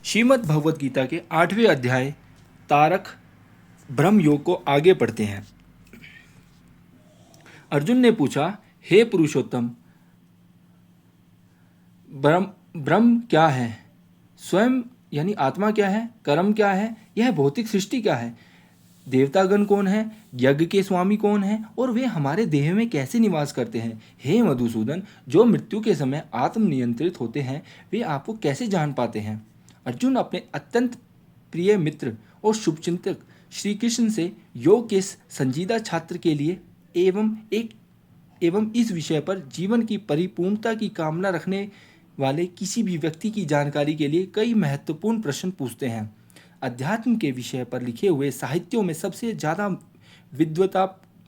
श्रीमद् भगवद गीता के 8वें अध्याय तारक ब्रह्म योग को आगे पढ़ते हैं। अर्जुन ने पूछा, हे पुरुषोत्तम, ब्रह्म क्या है? स्वयं यानी आत्मा क्या है? कर्म क्या है? यह भौतिक सृष्टि क्या है? देवतागण कौन है? यज्ञ के स्वामी कौन है? और वे हमारे देह में कैसे निवास करते हैं? हे मधुसूदन, जो मृत्यु के समय आत्मनियंत्रित होते हैं वे आपको कैसे जान पाते हैं? अर्जुन अपने अत्यंत प्रिय मित्र और शुभचिंतक श्री कृष्ण से योग के संजीदा छात्र के लिए एवं इस विषय पर जीवन की परिपूर्णता की कामना रखने वाले किसी भी व्यक्ति की जानकारी के लिए कई महत्वपूर्ण प्रश्न पूछते हैं। अध्यात्म के विषय पर लिखे हुए साहित्यों में सबसे ज़्यादा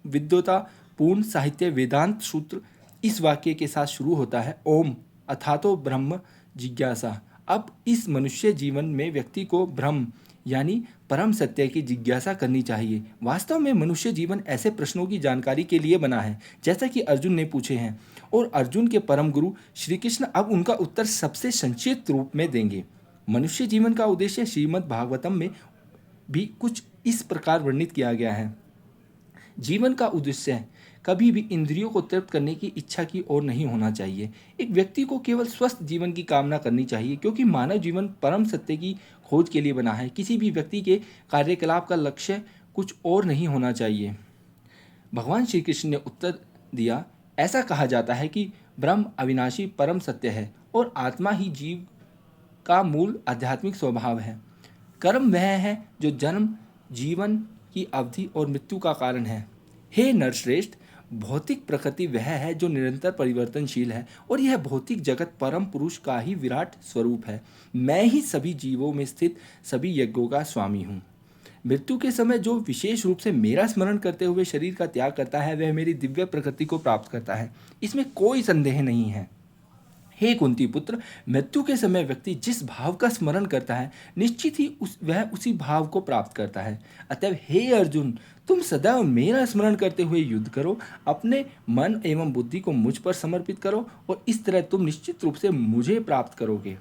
विद्वतापूर्ण साहित्य वेदांत सूत्र इस वाक्य के साथ शुरू होता है, ओम अथातो ब्रह्म जिज्ञासा। अब इस मनुष्य जीवन में व्यक्ति को ब्रह्म यानी परम सत्य की जिज्ञासा करनी चाहिए। वास्तव में मनुष्य जीवन ऐसे प्रश्नों की जानकारी के लिए बना है जैसा कि अर्जुन ने पूछे हैं, और अर्जुन के परम गुरु श्री कृष्ण अब उनका उत्तर सबसे संक्षिप्त रूप में देंगे। मनुष्य जीवन का उद्देश्य श्रीमद् भागवतम में भी कुछ इस प्रकार वर्णित किया गया है। जीवन का उद्देश्य कभी भी इंद्रियों को तृप्त करने की इच्छा की ओर नहीं होना चाहिए। एक व्यक्ति को केवल स्वस्थ जीवन की कामना करनी चाहिए, क्योंकि मानव जीवन परम सत्य की खोज के लिए बना है। किसी भी व्यक्ति के कार्यकलाप का लक्ष्य कुछ और नहीं होना चाहिए। भगवान श्री कृष्ण ने उत्तर दिया, ऐसा कहा जाता है कि ब्रह्म अविनाशी परम सत्य है और आत्मा ही जीव का मूल आध्यात्मिक स्वभाव है। कर्म वह है जो जन्म, जीवन की अवधि और मृत्यु का कारण है। हे नरश्रेष्ठ, भौतिक प्रकृति वह है जो निरंतर परिवर्तनशील है, और यह भौतिक जगत परम पुरुष का ही विराट स्वरूप है। मैं ही सभी जीवों में स्थित सभी यज्ञों का स्वामी हूँ। मृत्यु के समय जो विशेष रूप से मेरा स्मरण करते हुए शरीर का त्याग करता है वह मेरी दिव्य प्रकृति को प्राप्त करता है, इसमें कोई संदेह नहीं है। हे कुंती पुत्र, मृत्यु के समय व्यक्ति जिस भाव का स्मरण करता है निश्चित ही वह उसी भाव को प्राप्त करता है। अतएव हे अर्जुन, तुम सदैव मेरा स्मरण करते हुए युद्ध करो, अपने मन एवं बुद्धि को मुझ पर समर्पित करो, और इस तरह तुम निश्चित रूप से मुझे प्राप्त करोगे।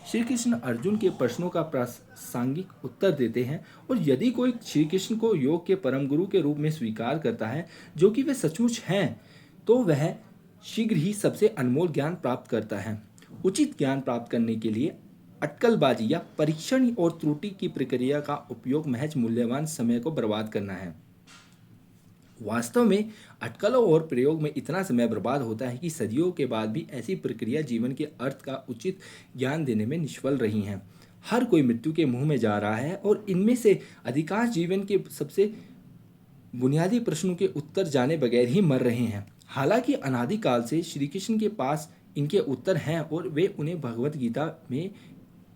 श्री कृष्ण अर्जुन के प्रश्नों का प्रासंगिक उत्तर देते हैं, और यदि कोई श्री कृष्ण को योग के परम गुरु के रूप में स्वीकार करता है, जो कि वे सचमुच हैं, तो वह शीघ्र ही सबसे अनमोल ज्ञान प्राप्त करता है। उचित ज्ञान प्राप्त करने के लिए अटकलबाजी या परीक्षण और त्रुटि की प्रक्रिया का उपयोग महज मूल्यवान समय को बर्बाद करना है। वास्तव में अटकलों और प्रयोग में इतना समय बर्बाद होता है कि सदियों के बाद भी ऐसी प्रक्रिया जीवन के अर्थ का उचित ज्ञान देने में निष्फल रही हैं। हर कोई मृत्यु के मुंह में जा रहा है, और इनमें से अधिकांश जीवन के सबसे बुनियादी प्रश्नों के उत्तर जाने बगैर ही मर रहे हैं। हालांकि अनादिकाल से श्री कृष्ण के पास इनके उत्तर हैं, और वे उन्हें भगवत गीता में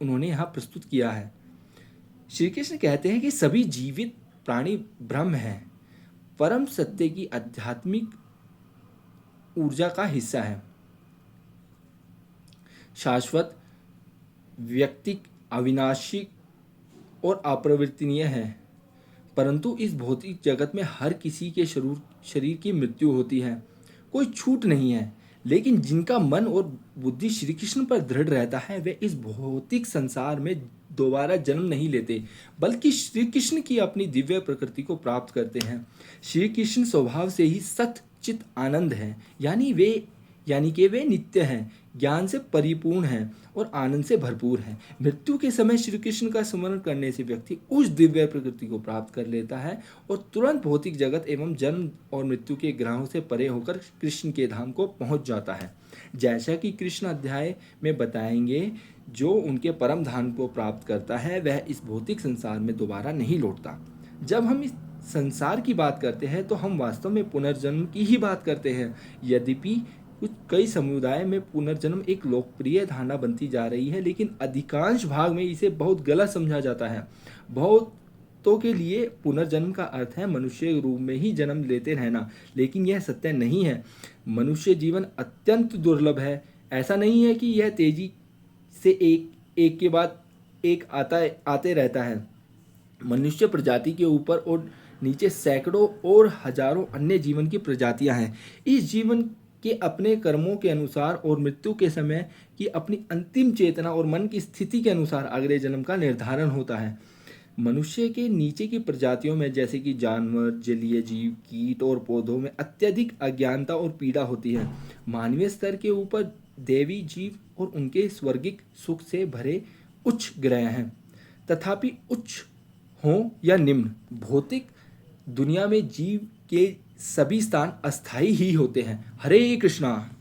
उन्होंने यहाँ प्रस्तुत किया है। श्री कृष्ण कहते हैं कि सभी जीवित प्राणी ब्रह्म हैं, परम सत्य की आध्यात्मिक ऊर्जा का हिस्सा है, शाश्वत, व्यक्तिक, अविनाशी और अपरिवर्तनीय है। परंतु इस भौतिक जगत में हर किसी के शरीर की मृत्यु होती है, कोई छूट नहीं है। लेकिन जिनका मन और बुद्धि श्री कृष्ण पर दृढ़ रहता है वे इस भौतिक संसार में दोबारा जन्म नहीं लेते, बल्कि श्री कृष्ण की अपनी दिव्य प्रकृति को प्राप्त करते हैं। श्री कृष्ण स्वभाव से ही सत चित आनंद है, यानी कि वे नित्य हैं, ज्ञान से परिपूर्ण हैं और आनंद से भरपूर हैं। मृत्यु के समय श्री कृष्ण का स्मरण करने से व्यक्ति उस दिव्य प्रकृति को प्राप्त कर लेता है और तुरंत भौतिक जगत एवं जन्म और मृत्यु के ग्रहों से परे होकर कृष्ण के धाम को पहुंच जाता है। जैसा कि कृष्ण अध्याय में बताएंगे, जो उनके परम धाम को प्राप्त करता है वह इस भौतिक संसार में दोबारा नहीं लौटता। जब हम इस संसार की बात करते हैं तो हम वास्तव में पुनर्जन्म की ही बात करते हैं। यद्यपि कई समुदाय में पुनर्जन्म एक लोकप्रिय धारणा बनती जा रही है, लेकिन अधिकांश भाग में इसे बहुत गलत समझा जाता है। बहुतों के लिए पुनर्जन्म का अर्थ है मनुष्य रूप में ही जन्म लेते रहना, लेकिन यह सत्य नहीं है। मनुष्य जीवन अत्यंत दुर्लभ है। ऐसा नहीं है कि यह तेजी से एक के बाद एक आते रहता है। मनुष्य प्रजाति के ऊपर और नीचे सैकड़ों और हजारों अन्य जीवन की प्रजातियां हैं। इस जीवन कि अपने कर्मों के अनुसार और मृत्यु के समय की अपनी अंतिम चेतना और मन की स्थिति के अनुसार अगले जन्म का निर्धारण होता है। मनुष्य के नीचे की प्रजातियों में जैसे कि जानवर, जलीय जीव, कीट और पौधों में अत्यधिक अज्ञानता और पीड़ा होती है। मानवीय स्तर के ऊपर देवी जीव और उनके स्वर्गिक सुख से भरे उच्च ग्रह हैं। तथापि उच्च हों या निम्न, भौतिक दुनिया में जीव के सभी स्थान अस्थायी ही होते हैं। हरे कृष्णा।